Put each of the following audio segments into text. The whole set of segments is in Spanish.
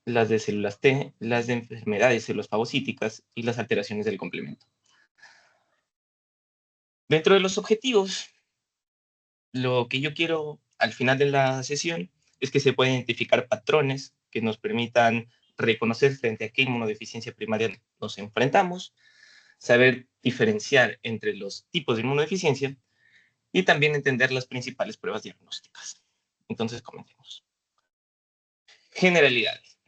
las de células T, las de enfermedades celosfagocíticas y las alteraciones del complemento. Dentro de los objetivos, lo que yo quiero al final de la sesión es que se puedan identificar patrones que nos permitan reconocer frente a qué inmunodeficiencia primaria nos enfrentamos, saber diferenciar entre los tipos de inmunodeficiencia y también entender las principales pruebas diagnósticas. Entonces, comencemos. Generalidades.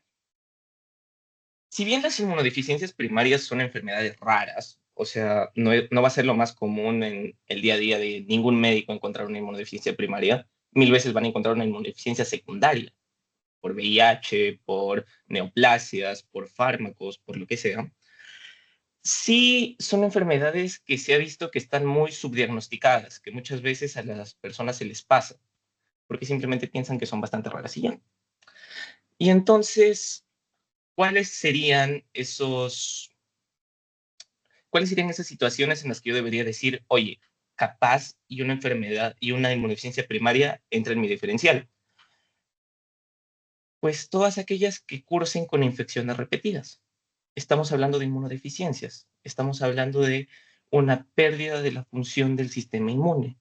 Si bien las inmunodeficiencias primarias son enfermedades raras, o sea, no va a ser lo más común en el día a día de ningún médico encontrar una inmunodeficiencia primaria, mil veces van a encontrar una inmunodeficiencia secundaria, por VIH, por neoplasias, por fármacos, por lo que sea. Sí, son enfermedades que se ha visto que están muy subdiagnosticadas, que muchas veces a las personas se les pasa, porque simplemente piensan que son bastante raras y ya. Y entonces, ¿cuáles serían esos ¿cuáles serían esas situaciones en las que yo debería decir, oye, capaz y una enfermedad y una inmunodeficiencia primaria entra en mi diferencial? Pues todas aquellas que cursen con infecciones repetidas. Estamos hablando de inmunodeficiencias, estamos hablando de una pérdida de la función del sistema inmune.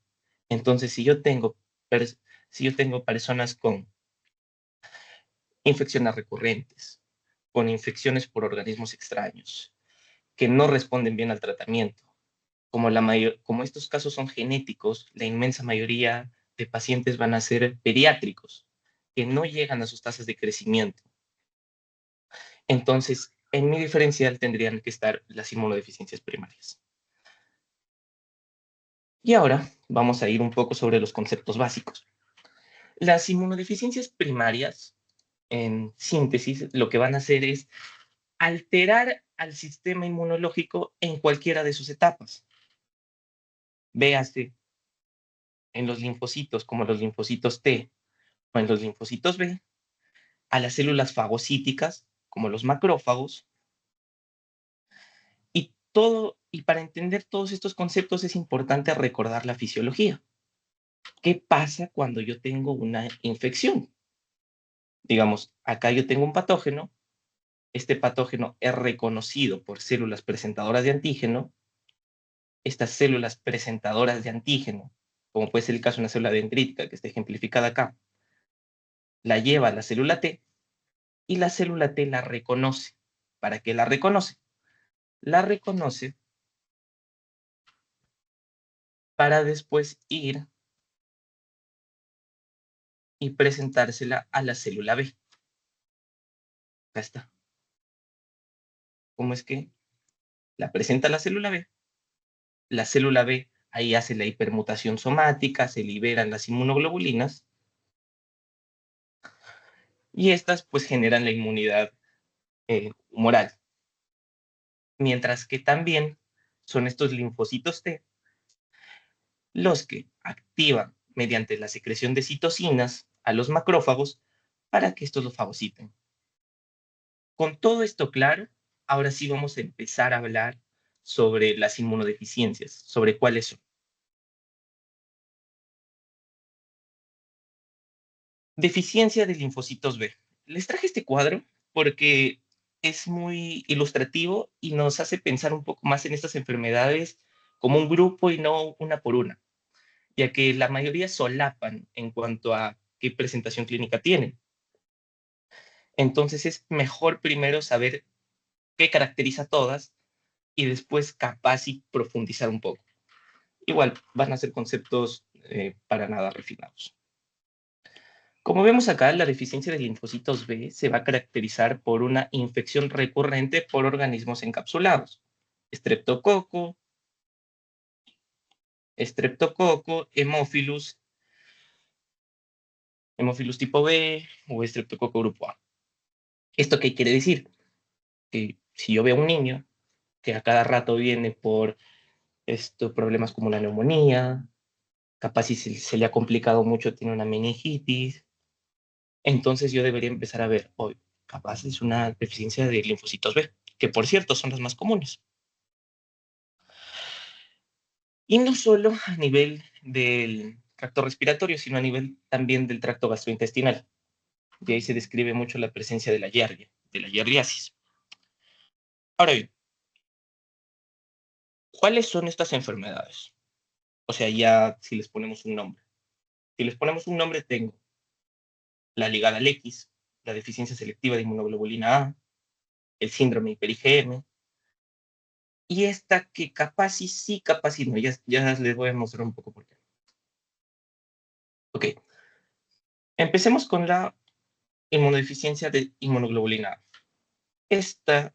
Entonces, si yo tengo personas con infecciones recurrentes, con infecciones por organismos extraños, que no responden bien al tratamiento, como estos casos son genéticos, la inmensa mayoría de pacientes van a ser pediátricos, que no llegan a sus tasas de crecimiento. Entonces, en mi diferencial tendrían que estar las inmunodeficiencias primarias. Y ahora vamos a ir un poco sobre los conceptos básicos. Las inmunodeficiencias primarias, en síntesis, lo que van a hacer es alterar al sistema inmunológico en cualquiera de sus etapas. Véase en los linfocitos como los linfocitos T o en los linfocitos B, a las células fagocíticas, como los macrófagos, y para entender todos estos conceptos es importante recordar la fisiología. ¿Qué pasa cuando yo tengo una infección? Digamos, acá yo tengo un patógeno, este patógeno es reconocido por células presentadoras de antígeno, estas células presentadoras de antígeno, como puede ser el caso de una célula dendrítica que está ejemplificada acá, la lleva a la célula T y la célula T la reconoce. ¿Para qué la reconoce? La reconoce para después ir y presentársela a la célula B. Acá está. ¿Cómo es que la presenta a la célula B ahí hace la hipermutación somática, se liberan las inmunoglobulinas y estas pues generan la inmunidad humoral. Mientras que también son estos linfocitos T los que activan mediante la secreción de citocinas a los macrófagos para que estos lo fagociten. Con todo esto claro, ahora sí vamos a empezar a hablar sobre las inmunodeficiencias, sobre cuáles son. Deficiencia de linfocitos B. Les traje este cuadro porque es muy ilustrativo y nos hace pensar un poco más en estas enfermedades como un grupo y no una por una, ya que la mayoría solapan en cuanto a qué presentación clínica tienen. Entonces es mejor primero saber qué caracteriza todas y después capaz y profundizar un poco. Igual van a ser conceptos para nada refinados. Como vemos acá, la deficiencia de linfocitos B se va a caracterizar por una infección recurrente por organismos encapsulados. Estreptococo, hemófilus, hemófilus tipo B o estreptococo grupo A. ¿Esto qué quiere decir? Que si yo veo a un niño que a cada rato viene por estos problemas como la neumonía, capaz si se le ha complicado mucho, tiene una meningitis, entonces yo debería empezar a ver, hoy capaz es una deficiencia de linfocitos B, que por cierto son las más comunes. Y no solo a nivel del tracto respiratorio, sino a nivel también del tracto gastrointestinal. y ahí se describe mucho la presencia de la giardia, de la giardiasis. Ahora bien, ¿cuáles son estas enfermedades? O sea, ya si les ponemos un nombre. Si les ponemos un nombre, tengo la ligada al X, la deficiencia selectiva de inmunoglobulina A, el síndrome hiper-IgM, y esta que capaz y sí, capaz y no. Ya les voy a mostrar un poco por qué. Ok, empecemos con la inmunodeficiencia de inmunoglobulina A. Esta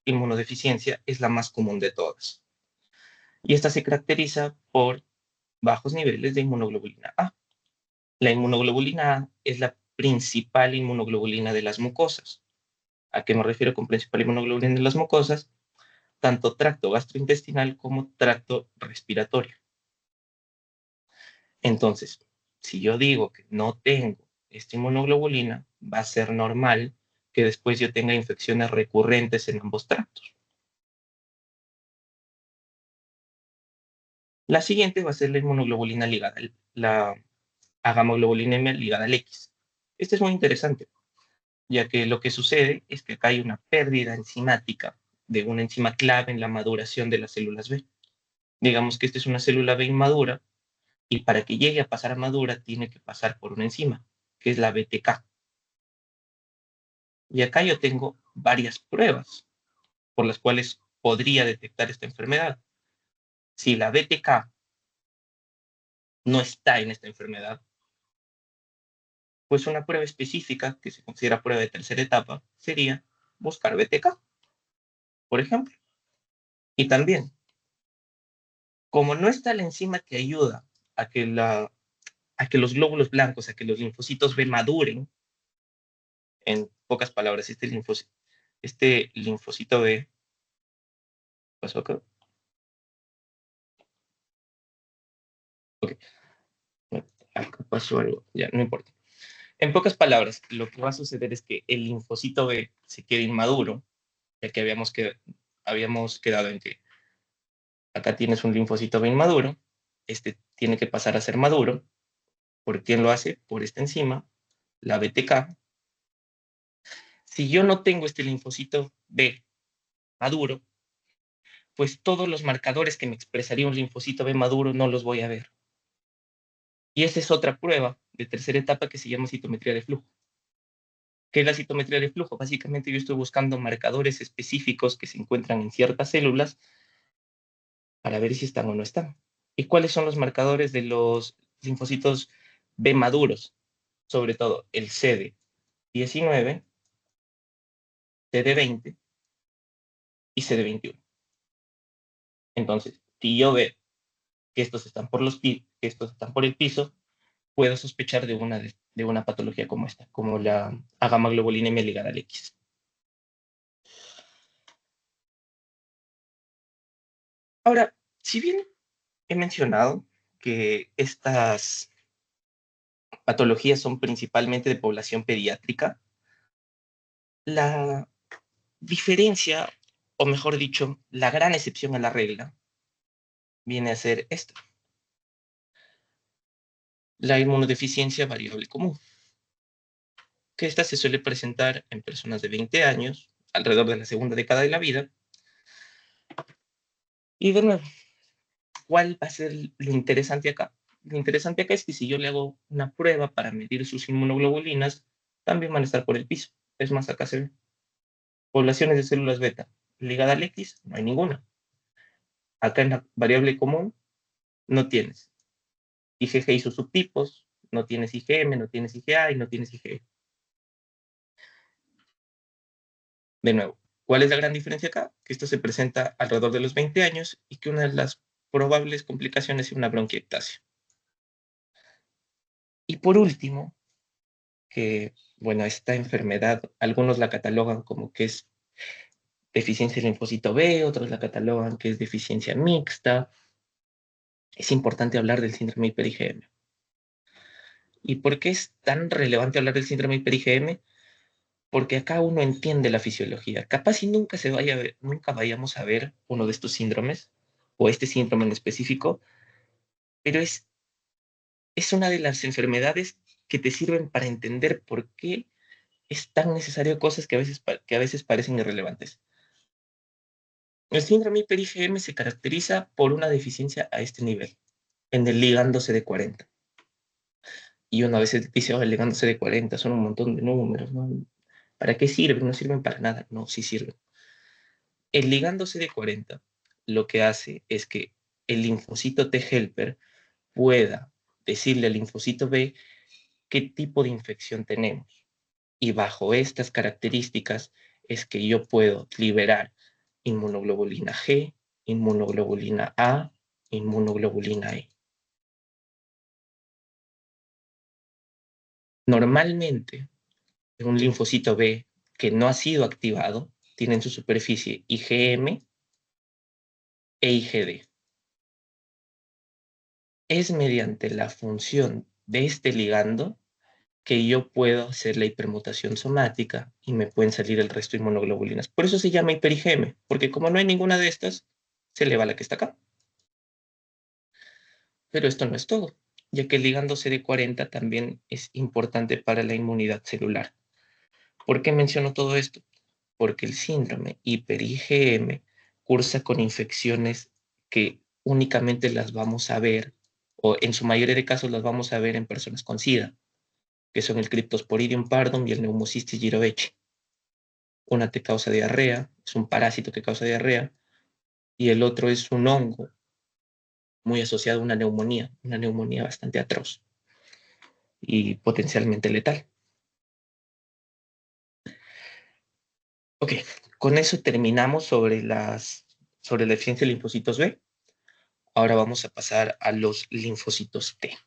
inmunodeficiencia es la más común de todas. Y esta se caracteriza por bajos niveles de inmunoglobulina A. La inmunoglobulina A es la principal inmunoglobulina de las mucosas. ¿A qué me refiero con principal inmunoglobulina de las mucosas? Tanto tracto gastrointestinal como tracto respiratorio. Entonces, si yo digo que no tengo esta inmunoglobulina, va a ser normal que después yo tenga infecciones recurrentes en ambos tractos. La siguiente va a ser la inmunoglobulina ligada, la agamoglobulinemia ligada al X. Este es muy interesante, ya que lo que sucede es que acá hay una pérdida enzimática de una enzima clave en la maduración de las células B. Digamos que esta es una célula B inmadura y para que llegue a pasar a madura tiene que pasar por una enzima, que es la BTK. Y acá yo tengo varias pruebas por las cuales podría detectar esta enfermedad. Si la BTK no está en esta enfermedad, pues una prueba específica que se considera prueba de tercera etapa sería buscar BTK, por ejemplo. Y también, como no está la enzima que ayuda a que, a que los glóbulos blancos, a que los linfocitos B maduren, en pocas palabras, este linfocito B, pasó acá, ok, acá pasó algo, ya, no importa. En pocas palabras, lo que va a suceder es que el linfocito B se quede inmaduro, ya que habíamos quedado en que acá tienes un linfocito B inmaduro, este tiene que pasar a ser maduro. ¿Por quién lo hace? Por esta enzima, la BTK. Si yo no tengo este linfocito B maduro, pues todos los marcadores que me expresaría un linfocito B maduro no los voy a ver. Y esa es otra prueba de tercera etapa que se llama citometría de flujo. ¿Qué es la citometría de flujo? Básicamente yo estoy buscando marcadores específicos que se encuentran en ciertas células para ver si están o no están. ¿Y cuáles son los marcadores de los linfocitos B maduros? Sobre todo el CD19, CD20 y CD21. Entonces, si yo veo que estos están que estos están por el piso, puedo sospechar de una patología como esta, como la agamaglobulinemia ligada al X. Ahora, si bien he mencionado que estas patologías son principalmente de población pediátrica, la diferencia, o mejor dicho, la gran excepción a la regla, viene a ser esta, la inmunodeficiencia variable común, que esta se suele presentar en personas de 20 años, alrededor de la segunda década de la vida. Y de nuevo, ¿cuál va a ser lo interesante acá? Lo interesante acá es que si yo le hago una prueba para medir sus inmunoglobulinas, también van a estar por el piso. Es más, acá se ve. Poblaciones de células beta ligada al X, no hay ninguna. Acá en la variable común no tienes IgG y sus subtipos, no tienes IgM, no tienes IgA y no tienes IgE. De nuevo, ¿cuál es la gran diferencia acá? Que esto se presenta alrededor de los 20 años y que una de las probables complicaciones es una bronquiectasia. Y por último, que, bueno, esta enfermedad, algunos la catalogan como que es deficiencia de linfocito B, otros la catalogan que es deficiencia mixta. Es importante hablar del síndrome hiper-IgM. ¿Y por qué es tan relevante hablar del síndrome hiper-IgM? Porque acá uno entiende la fisiología. Capaz si nunca vayamos a ver uno de estos síndromes, o este síndrome en específico, pero es una de las enfermedades que te sirven para entender por qué es tan necesario cosas que a veces parecen irrelevantes. El síndrome hiper-IgM se caracteriza por una deficiencia a este nivel, en el ligando CD40. Y uno a veces dice, oh, el ligando CD40 son un montón de números, ¿no? ¿Para qué sirven? No sirven para nada. No, sí sirven. El ligando CD40 lo que hace es que el linfocito T helper pueda decirle al linfocito B qué tipo de infección tenemos. Y bajo estas características es que yo puedo liberar inmunoglobulina G, inmunoglobulina A, inmunoglobulina E. Normalmente, un linfocito B que no ha sido activado tiene en su superficie IgM e IgD. Es mediante la función de este ligando que yo puedo hacer la hipermutación somática y me pueden salir el resto de inmunoglobulinas. Por eso se llama hiper-IgM, porque como no hay ninguna de estas, se eleva la que está acá. Pero esto no es todo, ya que el ligando CD40 también es importante para la inmunidad celular. ¿Por qué menciono todo esto? Porque el síndrome hiper-IgM cursa con infecciones que únicamente las vamos a ver, o en su mayoría de casos las vamos a ver en personas con SIDA, que son el Cryptosporidium pardum y el Pneumocystis jirovecii. Una te causa diarrea, es un parásito que causa diarrea, y el otro es un hongo muy asociado a una neumonía bastante atroz y potencialmente letal. Ok, con eso terminamos sobre la deficiencia de linfocitos B. Ahora vamos a pasar a los linfocitos T.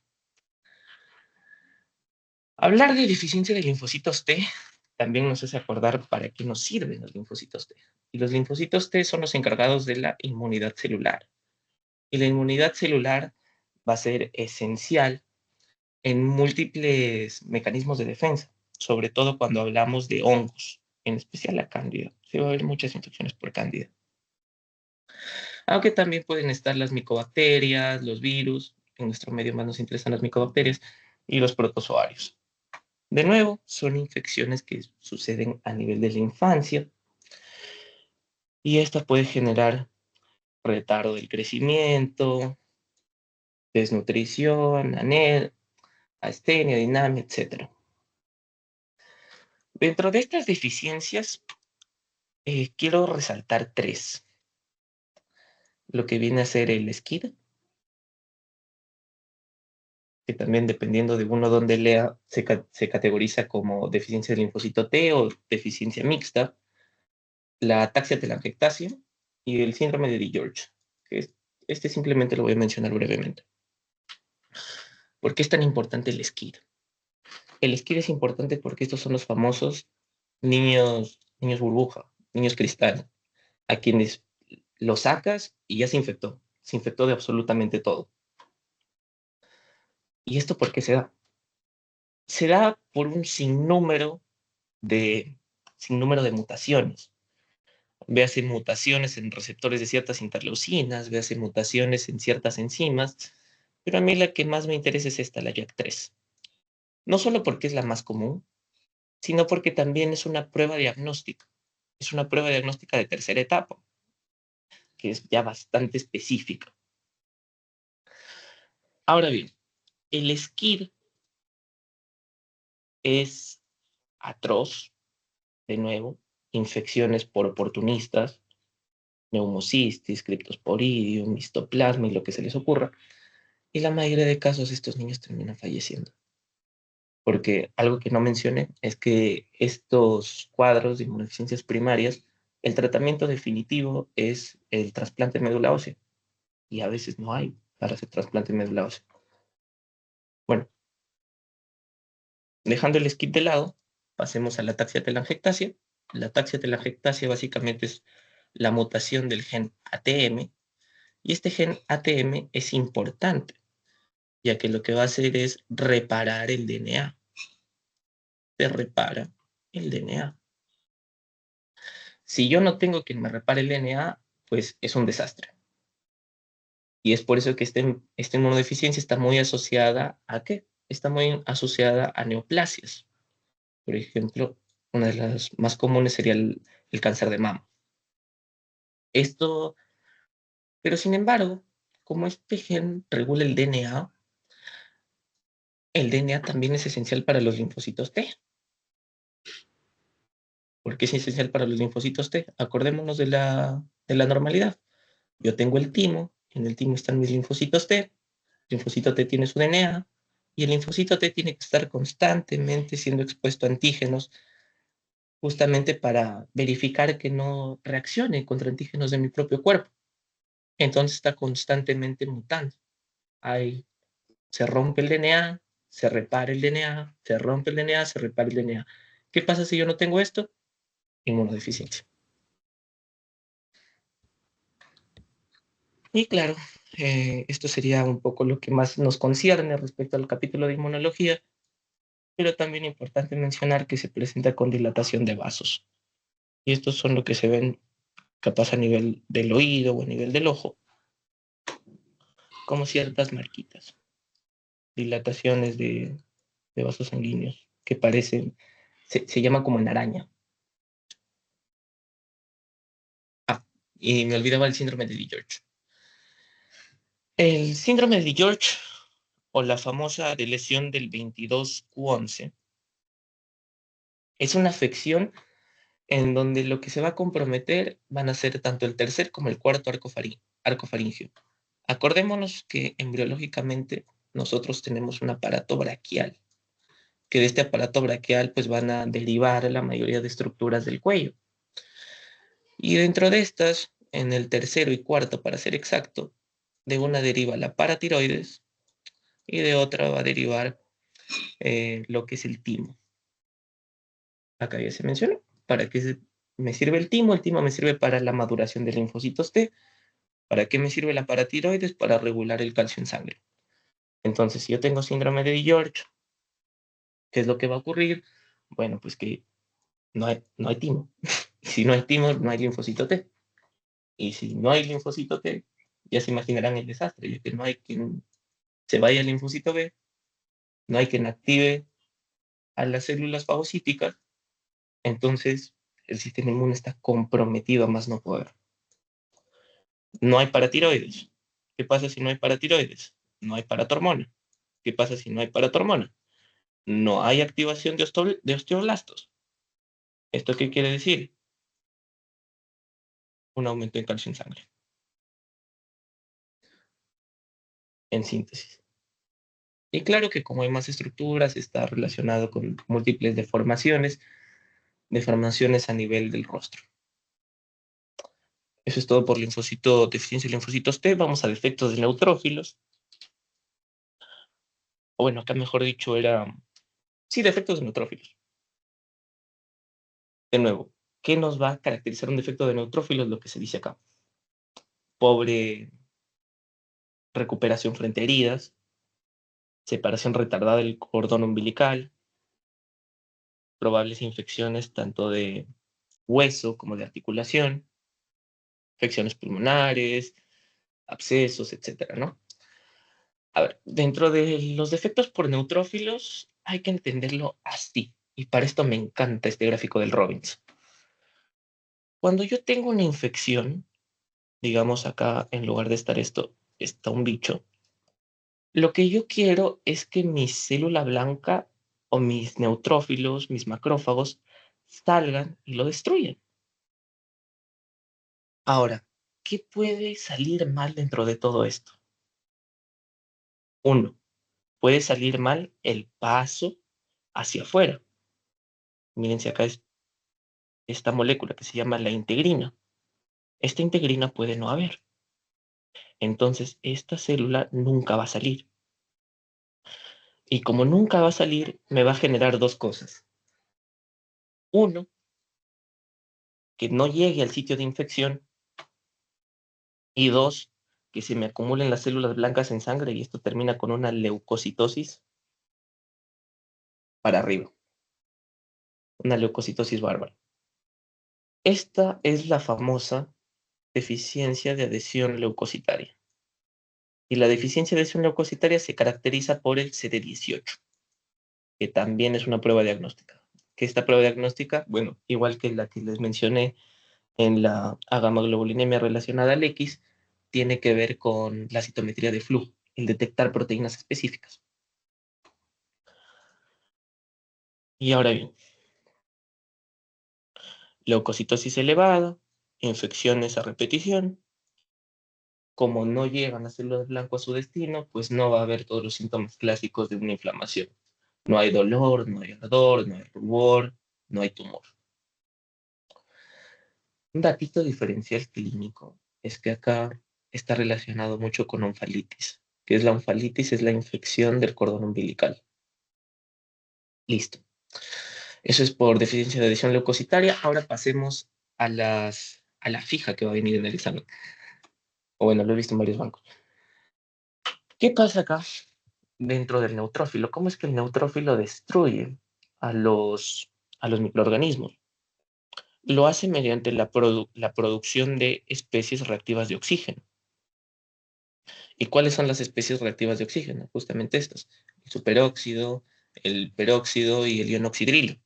Hablar de deficiencia de linfocitos T también nos hace acordar para qué nos sirven los linfocitos T. Y los linfocitos T son los encargados de la inmunidad celular. Y la inmunidad celular va a ser esencial en múltiples mecanismos de defensa, sobre todo cuando hablamos de hongos, en especial la cándida. Se va a haber muchas infecciones por cándida. Aunque también pueden estar las micobacterias, los virus, en nuestro medio más nos interesan las micobacterias, y los protozoarios. De nuevo, son infecciones que suceden a nivel de la infancia y esta puede generar retardo del crecimiento, desnutrición, astenia, dinamia, etc. Dentro de estas deficiencias, quiero resaltar tres. Lo que viene a ser el SCID, que también dependiendo de uno donde lea, se categoriza como deficiencia del linfocito T o deficiencia mixta, la ataxia telangiectasia y el síndrome de DiGeorge. Este simplemente lo voy a mencionar brevemente. ¿Por qué es tan importante el SCID? El SCID es importante porque estos son los famosos niños burbuja, niños cristal, a quienes lo sacas y ya se infectó de absolutamente todo. ¿Y esto por qué se da? Se da por un sinnúmero de mutaciones. Véase mutaciones en receptores de ciertas interleucinas, véase mutaciones en ciertas enzimas, pero a mí la que más me interesa es esta, la JAK3. No solo porque es la más común, sino porque también es una prueba diagnóstica. Es una prueba diagnóstica de tercera etapa, que es ya bastante específica. Ahora bien, el SCID es atroz, de nuevo, infecciones por oportunistas, neumocistis, criptosporidium, histoplasma y lo que se les ocurra. Y la mayoría de casos estos niños terminan falleciendo. Porque algo que no mencioné es que estos cuadros de inmunodeficiencias primarias, el tratamiento definitivo es el trasplante de médula ósea. Y a veces no hay para hacer trasplante de médula ósea. Bueno, dejando el skip de lado, pasemos a la ataxia telangiectasia. La ataxia telangiectasia básicamente es la mutación del gen ATM. Y este gen ATM es importante, ya que lo que va a hacer es reparar el DNA. Se repara el DNA. Si yo no tengo quien me repare el DNA, pues es un desastre. Y es por eso que esta inmunodeficiencia está muy asociada ¿a qué? Está muy asociada a neoplasias. Por ejemplo, Una de las más comunes sería el cáncer de mama. Esto, pero sin embargo, como este gen regula el DNA también es esencial para los linfocitos T. ¿Por qué es esencial para los linfocitos T? Acordémonos de la normalidad. Yo tengo el timo, en el timo están mis linfocitos T, el linfocito T tiene su DNA, y el linfocito T tiene que estar constantemente siendo expuesto a antígenos, justamente para verificar que no reaccione contra antígenos de mi propio cuerpo. Entonces está constantemente mutando. Ahí se rompe el DNA, se repara el DNA, se rompe el DNA, se repara el DNA. ¿Qué pasa si yo no tengo esto? Inmunodeficiencia. Y claro, esto sería un poco lo que más nos concierne respecto al capítulo de inmunología, pero también importante mencionar que se presenta con dilatación de vasos. Y estos son lo que se ven capaz a nivel del oído o a nivel del ojo, como ciertas marquitas, dilataciones de vasos sanguíneos que parecen, se llama como en araña. Ah, y me olvidaba el síndrome de George. El síndrome de George, o la famosa de lesión del 22q11, es una afección en donde lo que se va a comprometer van a ser tanto el tercer como el cuarto arco faríngeo. Acordémonos que embriológicamente nosotros tenemos un aparato braquial, que de este aparato braquial pues van a derivar la mayoría de estructuras del cuello. Y dentro de estas, en el tercero y cuarto, para ser exacto, de una deriva la paratiroides y de otra va a derivar lo que es el timo. Acá ya se mencionó. ¿Para qué me sirve el timo? El timo me sirve para la maduración de linfocitos T. ¿Para qué me sirve la paratiroides? Para regular el calcio en sangre. Entonces, si yo tengo síndrome de George, ¿qué es lo que va a ocurrir? Bueno, pues que no hay timo. Y si no hay timo, no hay linfocito T. Y si no hay linfocito T, ya se imaginarán el desastre, ya que no hay quien se vaya al linfocito B, no hay quien active a las células fagocíticas, entonces el sistema inmune está comprometido a más no poder. No hay paratiroides. ¿Qué pasa si no hay paratiroides? No hay paratormona. ¿Qué pasa si no hay paratormona? No hay activación de osteoblastos. ¿Esto qué quiere decir? Un aumento de calcio en sangre, en síntesis. Y claro que como hay más estructuras, está relacionado con múltiples deformaciones a nivel del rostro. Eso es todo por deficiencia de linfocitos T. Vamos a defectos de neutrófilos. O bueno, acá mejor dicho era... Sí, defectos de neutrófilos. De nuevo, ¿qué nos va a caracterizar un defecto de neutrófilos? Lo que se dice acá. Pobre recuperación frente a heridas, separación retardada del cordón umbilical, probables infecciones tanto de hueso como de articulación, infecciones pulmonares, abscesos, etcétera, ¿no? A ver, dentro de los defectos por neutrófilos hay que entenderlo así, y para esto me encanta este gráfico del Robbins. Cuando yo tengo una infección, digamos acá en lugar de estar esto, está un bicho, lo que yo quiero es que mi célula blanca o mis neutrófilos, mis macrófagos, salgan y lo destruyan. Ahora, ¿qué puede salir mal dentro de todo esto? Uno, puede salir mal el paso hacia afuera. Miren si acá es esta molécula que se llama la integrina. Esta integrina puede no haber. Entonces, esta célula nunca va a salir. Y como nunca va a salir, me va a generar dos cosas. Uno, que no llegue al sitio de infección. Y dos, que se me acumulen las células blancas en sangre y esto termina con una leucocitosis para arriba. Una leucocitosis bárbara. Esta es la famosa deficiencia de adhesión leucocitaria. Y la deficiencia de adhesión leucocitaria se caracteriza por el CD18, que también es una prueba diagnóstica. que esta prueba diagnóstica, bueno, igual que la que les mencioné en la agamaglobulinemia relacionada al X, tiene que ver con la citometría de flujo, el detectar proteínas específicas. Y ahora bien, leucocitosis elevada, infecciones a repetición. Como no llegan las células blanco a su destino, pues no va a haber todos los síntomas clásicos de una inflamación. No hay dolor, no hay ardor, no hay rubor, no hay tumor. Un datito diferencial clínico es que acá está relacionado mucho con onfalitis. ¿Qué es la onfalitis? Es la infección del cordón umbilical. Listo. Eso es por deficiencia de adición leucocitaria. Ahora pasemos a la fija que va a venir en el examen. O bueno, lo he visto en varios bancos. ¿Qué pasa acá dentro del neutrófilo? ¿Cómo es que el neutrófilo destruye a los microorganismos? Lo hace mediante la producción de especies reactivas de oxígeno. ¿Y cuáles son las especies reactivas de oxígeno? Justamente estas: el superóxido, el peróxido y el ionoxidrilo.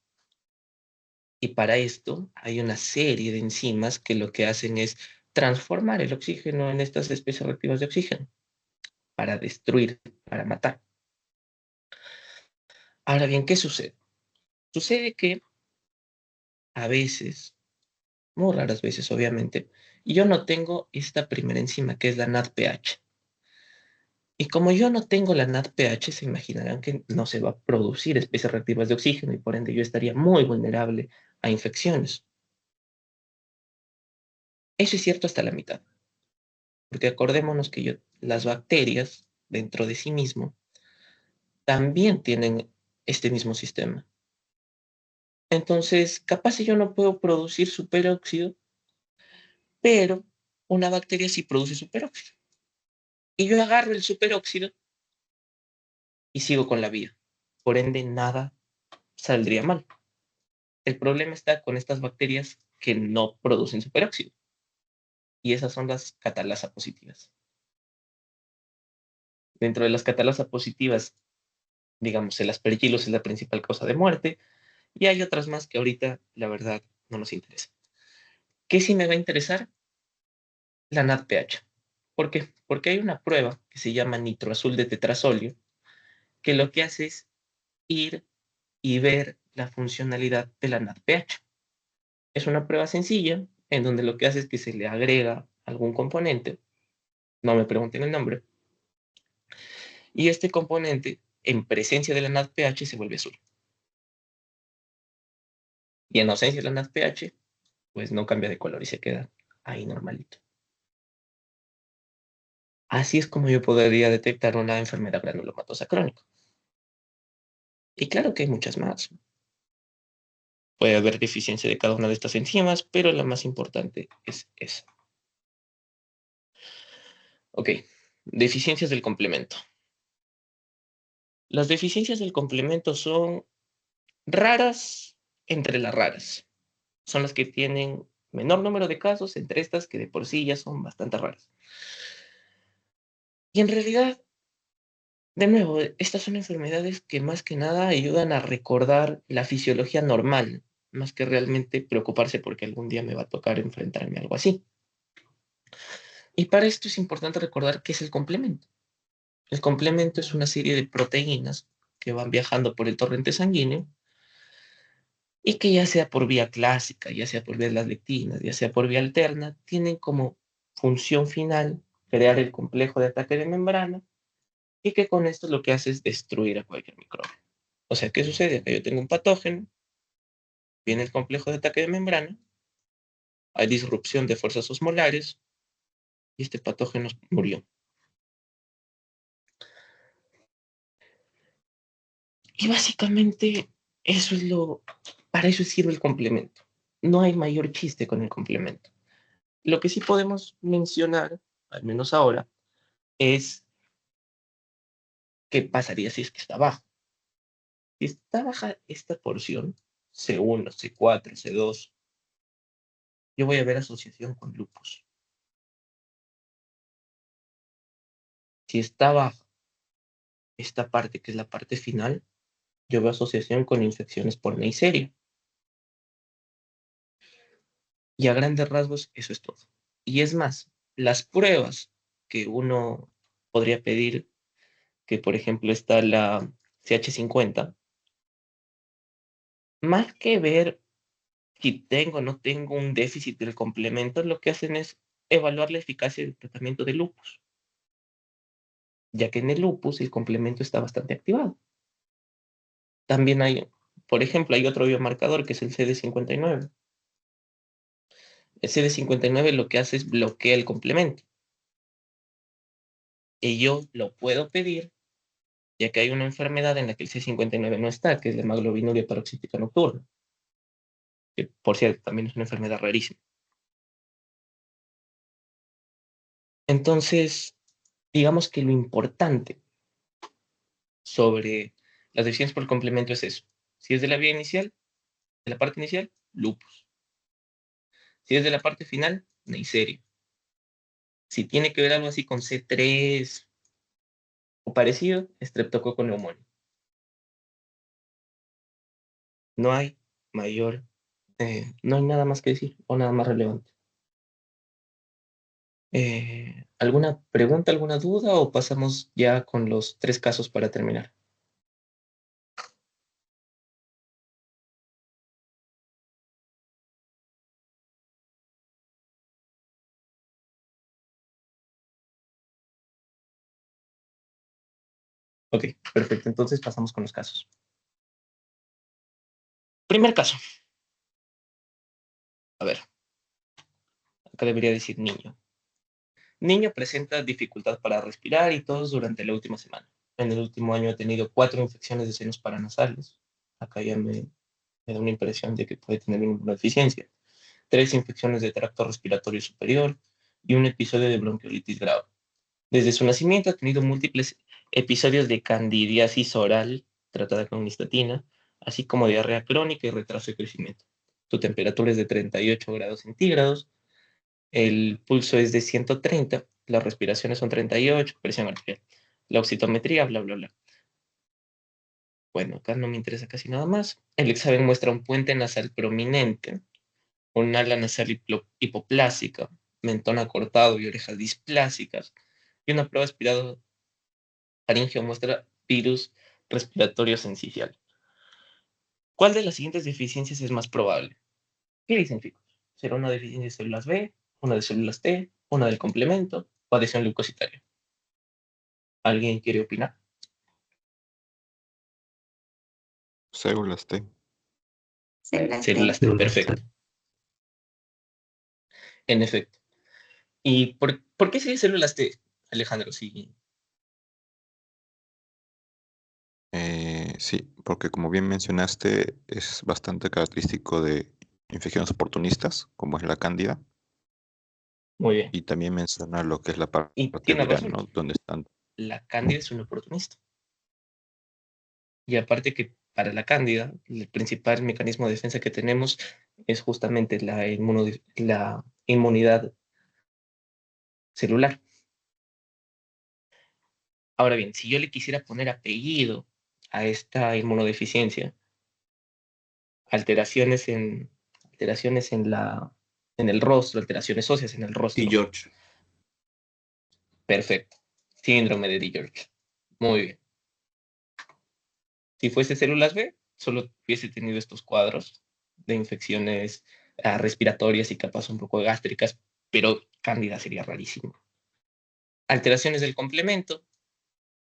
Y para esto hay una serie de enzimas que lo que hacen es transformar el oxígeno en estas especies reactivas de oxígeno para destruir, para matar. Ahora bien, ¿qué sucede? Sucede que a veces, muy raras veces obviamente, yo no tengo esta primera enzima que es la NADPH. Y como yo no tengo la NADPH, se imaginarán que no se va a producir especies reactivas de oxígeno y por ende yo estaría muy vulnerable a infecciones. Eso es cierto hasta la mitad, porque acordémonos que las bacterias dentro de sí mismo también tienen este mismo sistema. Entonces, capaz si yo no puedo producir superóxido, pero una bacteria sí produce superóxido. Y yo agarro el superóxido y sigo con la vida. Por ende, nada saldría mal. El problema está con estas bacterias que no producen superóxido. Y esas son las catalasa positivas. Dentro de las catalasa positivas, digamos, el aspergillus es la principal causa de muerte. Y hay otras más que ahorita, la verdad, no nos interesa. ¿Qué sí me va a interesar? La NADPH. ¿Por qué? Porque hay una prueba que se llama nitroazul de tetrasolio, que lo que hace es ir y ver la funcionalidad de la NADPH. Es una prueba sencilla en donde lo que hace es que se le agrega algún componente, no me pregunten el nombre, y este componente, en presencia de la NADPH, se vuelve azul. Y en ausencia de la NADPH, pues no cambia de color y se queda ahí normalito. Así es como yo podría detectar una enfermedad granulomatosa crónica. Y claro que hay muchas más. Puede haber deficiencia de cada una de estas enzimas, pero la más importante es esa. Ok, deficiencias del complemento. Las deficiencias del complemento son raras entre las raras. Son las que tienen menor número de casos entre estas que de por sí ya son bastante raras. Y en realidad, de nuevo, estas son enfermedades que más que nada ayudan a recordar la fisiología normal, más que realmente preocuparse porque algún día me va a tocar enfrentarme a algo así. Y para esto es importante recordar qué es el complemento. El complemento es una serie de proteínas que van viajando por el torrente sanguíneo y que ya sea por vía clásica, ya sea por vía de las lectinas, ya sea por vía alterna, tienen como función final crear el complejo de ataque de membrana y que con esto lo que hace es destruir a cualquier microbio. O sea, ¿qué sucede? Que yo tengo un patógeno, viene el complejo de ataque de membrana, hay disrupción de fuerzas osmolares y este patógeno murió. Y básicamente eso es para eso sirve el complemento. No hay mayor chiste con el complemento. Lo que sí podemos mencionar, al menos ahora, es qué pasaría si es que está bajo. Si está baja esta porción, C1, C4, C2, yo voy a ver asociación con lupus. Si está baja esta parte, que es la parte final, yo veo asociación con infecciones por Neisseria. Y a grandes rasgos, eso es todo. Y es más, las pruebas que uno podría pedir, que por ejemplo está la CH50, más que ver si tengo o no tengo un déficit del complemento, lo que hacen es evaluar la eficacia del tratamiento de lupus, ya que en el lupus el complemento está bastante activado. También hay, por ejemplo, hay otro biomarcador que es el CD59. El CD59 lo que hace es bloquea el complemento. Y yo lo puedo pedir, ya que hay una enfermedad en la que el CD59 no está, que es la hemoglobinuria paroxística nocturna, que por cierto también es una enfermedad rarísima. Entonces, digamos que lo importante sobre las deficiencias por complemento es eso. Si es de la vía inicial, de la parte inicial, lupus. Si es de la parte final, Neisseria. Si tiene que ver algo así con C3 o parecido, estreptococo neumonía. No hay mayor, no hay nada más que decir o nada más relevante. ¿Alguna pregunta, alguna duda o pasamos ya con los 3 casos para terminar? Ok, perfecto. Entonces pasamos con los casos. Primer caso. A ver, acá debería decir niño. Niño presenta dificultad para respirar y tos durante la última semana. En el último año ha tenido 4 infecciones de senos paranasales. Acá ya me da una impresión de que puede tener una deficiencia. 3 infecciones de tracto respiratorio superior y un episodio de bronquiolitis grave. Desde su nacimiento ha tenido múltiples episodios de candidiasis oral tratada con nistatina, así como diarrea crónica y retraso de crecimiento. Su temperatura es de 38 grados centígrados, el pulso es de 130, las respiraciones son 38, presión arterial, la oxitometría, bla, bla, bla. Bueno, acá no me interesa casi nada más. El examen muestra un puente nasal prominente, un ala nasal hipoplásica, mentón acortado y orejas displásicas, y una prueba aspirado faringeo muestra virus respiratorio sincicial. ¿Cuál de las siguientes deficiencias es más probable? ¿Qué dicen, chicos? ¿Será una deficiencia de células B, una de células T, una del complemento o adhesión leucocitaria? ¿Alguien quiere opinar? Células T. Células T, perfecto. En efecto. ¿Y por qué sí células T, Alejandro? Sí, Sí, porque como bien mencionaste, es bastante característico de infecciones oportunistas, como es la cándida, muy bien. y también menciona lo que es la Y parte tiene viral, razón. ¿no? Donde están. La cándida es un oportunista. Y aparte que para la cándida, el principal mecanismo de defensa que tenemos es justamente la inmunidad celular. Ahora bien, si yo le quisiera poner apellido a esta inmunodeficiencia, alteraciones en, alteraciones en el rostro, alteraciones óseas en el Y rostro. George. Perfecto. Síndrome de George. Muy bien. Si fuese células B, solo hubiese tenido estos cuadros de infecciones respiratorias y capaz un poco gástricas, pero cándida sería rarísimo. Alteraciones del complemento,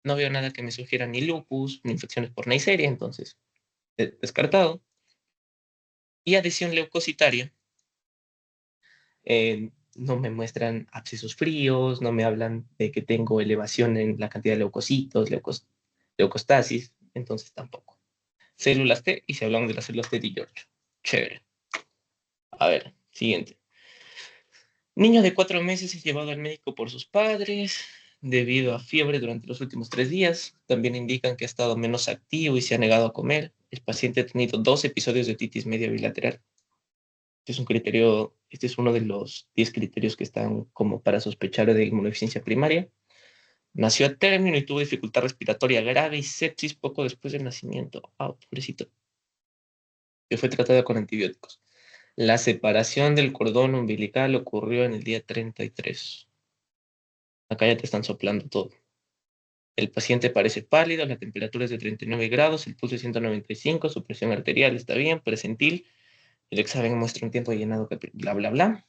no veo nada que me sugiera ni lupus, ni infecciones por Neisseria, entonces descartado. Y adhesión leucocitaria, no me muestran abscesos fríos, no me hablan de que tengo elevación en la cantidad de leucocitos, leucostasis, entonces tampoco. Células T, y si hablamos de las células T de George. Chévere. A ver, siguiente. Niño de 4 meses es llevado al médico por sus padres debido a fiebre durante los últimos 3 días. También indican que ha estado menos activo y se ha negado a comer. El paciente ha tenido 2 episodios de otitis media bilateral. Este es uno de los 10 criterios que están como para sospechar de inmunodeficiencia primaria. Nació a término y tuvo dificultad respiratoria grave y sepsis poco después del nacimiento. Ah, pobrecito. Que fue tratada con antibióticos. La separación del cordón umbilical ocurrió en el día 33. Acá ya te están soplando todo. El paciente parece pálido, la temperatura es de 39 grados, el pulso es 195, su presión arterial está bien, presentil, el examen muestra un tiempo de llenado, bla, bla, bla.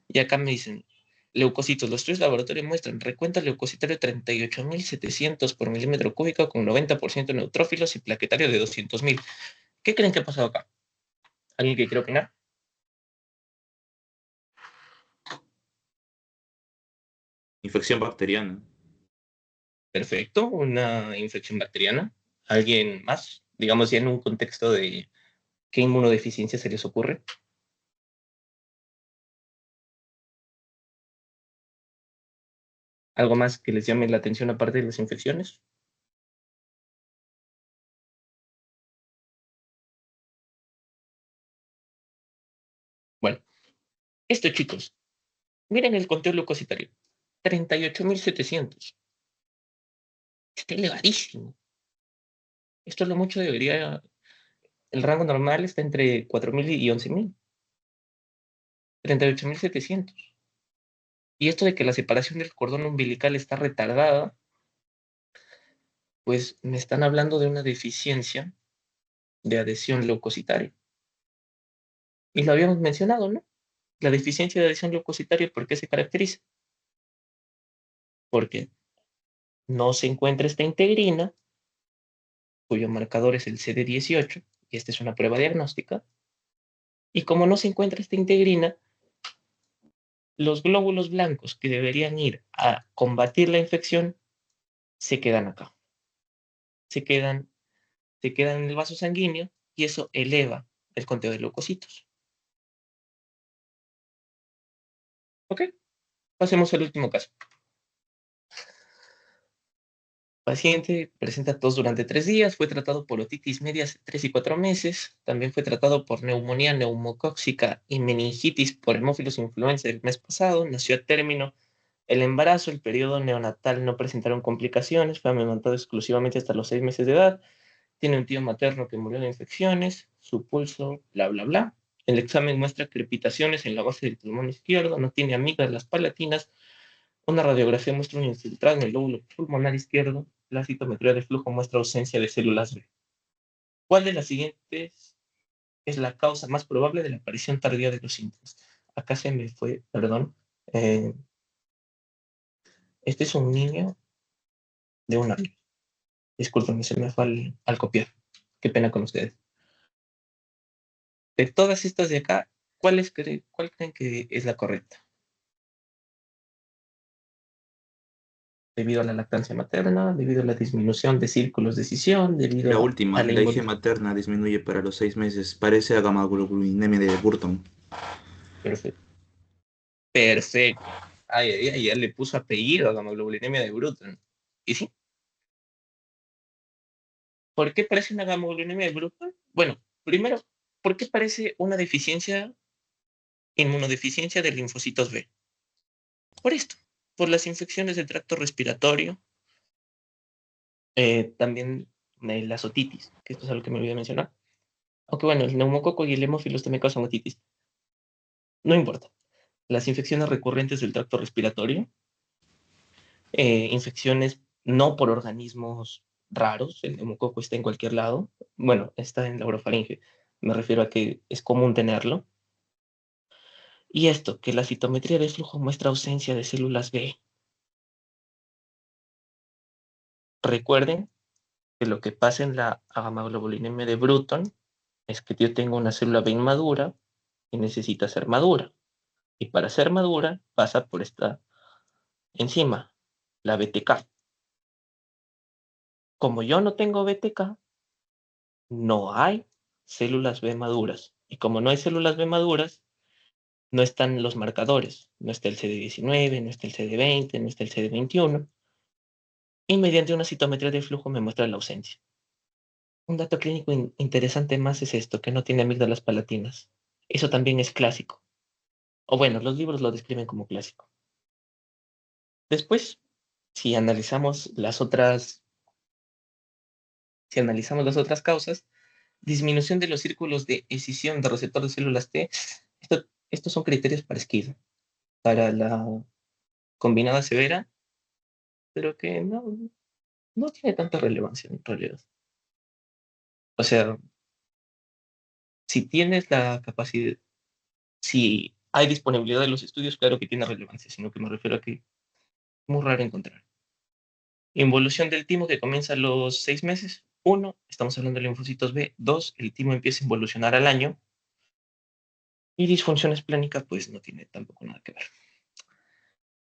Y acá me dicen, leucocitos, los estudios de laboratorio muestran recuento leucocitario 38.700 por milímetro cúbico con 90% neutrófilos y plaquetario de 200.000. ¿Qué creen que ha pasado acá? ¿Alguien que quiera opinar? Infección bacteriana. Perfecto, una infección bacteriana. ¿Alguien más? Digamos ya en un contexto de qué inmunodeficiencia se les ocurre. ¿Algo más que les llame la atención aparte de las infecciones? Bueno, esto chicos, miren el conteo leucocitario. 38.700. Está elevadísimo. Esto es lo mucho debería. El rango normal está entre 4.000 y 11.000. 38.700. Y esto de que la separación del cordón umbilical está retardada, pues me están hablando de una deficiencia de adhesión leucocitaria. Y lo habíamos mencionado, ¿no? La deficiencia de adhesión leucocitaria, ¿por qué se caracteriza? Porque no se encuentra esta integrina, cuyo marcador es el CD18, y esta es una prueba diagnóstica. Y como no se encuentra esta integrina, los glóbulos blancos que deberían ir a combatir la infección se quedan acá. Se quedan en el vaso sanguíneo y eso eleva el conteo de leucocitos. ¿Ok? Pasemos al último caso. Paciente presenta tos durante 3 días, fue tratado por otitis media hace 3 y 4 meses, también fue tratado por neumonía neumocóxica y meningitis por hemófilos influenza el mes pasado, nació a término el embarazo, el periodo neonatal no presentaron complicaciones, fue amamantado exclusivamente hasta los 6 meses de edad, tiene un tío materno que murió de infecciones, su pulso, bla, bla, bla. El examen muestra crepitaciones en la base del pulmón izquierdo, no tiene amígdalas palatinas, una radiografía muestra un infiltrado en el lóbulo pulmonar izquierdo, la citometría de flujo muestra ausencia de células B. ¿Cuál de las siguientes es la causa más probable de la aparición tardía de los síntomas? Acá se me fue, perdón. eh, este es un niño de 1 año. Disculpen, se me fue al copiar. Qué pena con ustedes. De todas estas de acá, ¿cuál creen que es la correcta? Debido a la lactancia materna, debido a la disminución de círculos de escisión, La debido a última, la la hija materna disminuye para los 6 meses. Parece a gamaglobulinemia de Burton. Perfecto. Perfecto. Ay, ay, ay, ya le puso apellido a gamaglobulinemia de Bruton. ¿Y sí? ¿Por qué parece una gamaglobulinemia de Bruton? Bueno, primero, ¿por qué parece una deficiencia, inmunodeficiencia de linfocitos B? Por esto, por las infecciones del tracto respiratorio, también las otitis, que esto es algo que me olvidé mencionar. Aunque bueno, el neumococo y el hemófilos también causan otitis. No importa. Las infecciones recurrentes del tracto respiratorio, infecciones no por organismos raros, el neumococo está en cualquier lado, bueno, está en la orofaringe, me refiero a que es común tenerlo. Y esto, que la citometría de flujo muestra ausencia de células B. Recuerden que lo que pasa en la gamaglobulinemia de Bruton es que yo tengo una célula B inmadura y necesita ser madura. Y para ser madura pasa por esta enzima, la BTK. Como yo no tengo BTK, no hay células B maduras. Y como no hay células B maduras, no están los marcadores. No está el CD19, no está el CD20, no está el CD21. Y mediante una citometría de flujo me muestra la ausencia. Un dato clínico interesante más es esto, que no tiene amígdalas palatinas. Eso también es clásico. O bueno, los libros lo describen como clásico. Después, si analizamos las otras, si analizamos las otras causas, disminución de los círculos de escisión de receptor de células T. Estos son criterios para SCID, para la combinada severa, pero que no tiene tanta relevancia en realidad. O sea, si tienes la capacidad, si hay disponibilidad de los estudios, claro que tiene relevancia, sino que me refiero a que es muy raro encontrar. Involución del timo que comienza a los 6 meses. 1, estamos hablando de linfocitos B. 2, el timo empieza a involucionar al año. Y disfunción esplénica, pues no tiene tampoco nada que ver.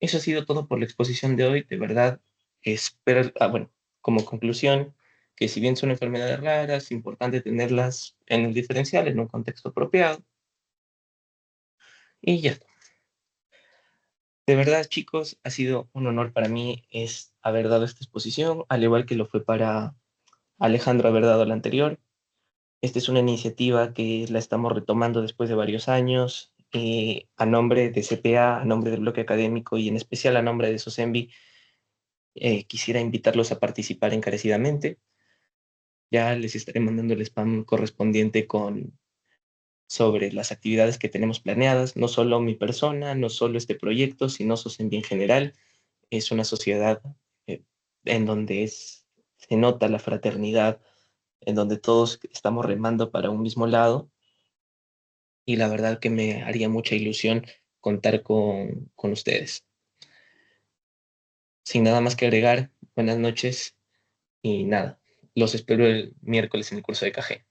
Eso ha sido todo por la exposición de hoy. De verdad, espero, bueno, como conclusión, que si bien son enfermedades raras, es importante tenerlas en el diferencial, en un contexto apropiado. Y ya está. De verdad, chicos, ha sido un honor para mí haber dado esta exposición, al igual que lo fue para Alejandro haber dado la anterior. Esta es una iniciativa que la estamos retomando después de varios años, a nombre de CPA, a nombre del bloque académico y en especial a nombre de SOSENVI. Quisiera invitarlos a participar encarecidamente. Ya les estaré mandando el spam correspondiente sobre las actividades que tenemos planeadas, no solo mi persona, no solo este proyecto, sino SOSENVI en general. Es una sociedad eh, en donde se nota la fraternidad, en donde todos estamos remando para un mismo lado, y la verdad que me haría mucha ilusión contar con ustedes. Sin nada más que agregar, buenas noches y nada, los espero el miércoles en el curso de KG.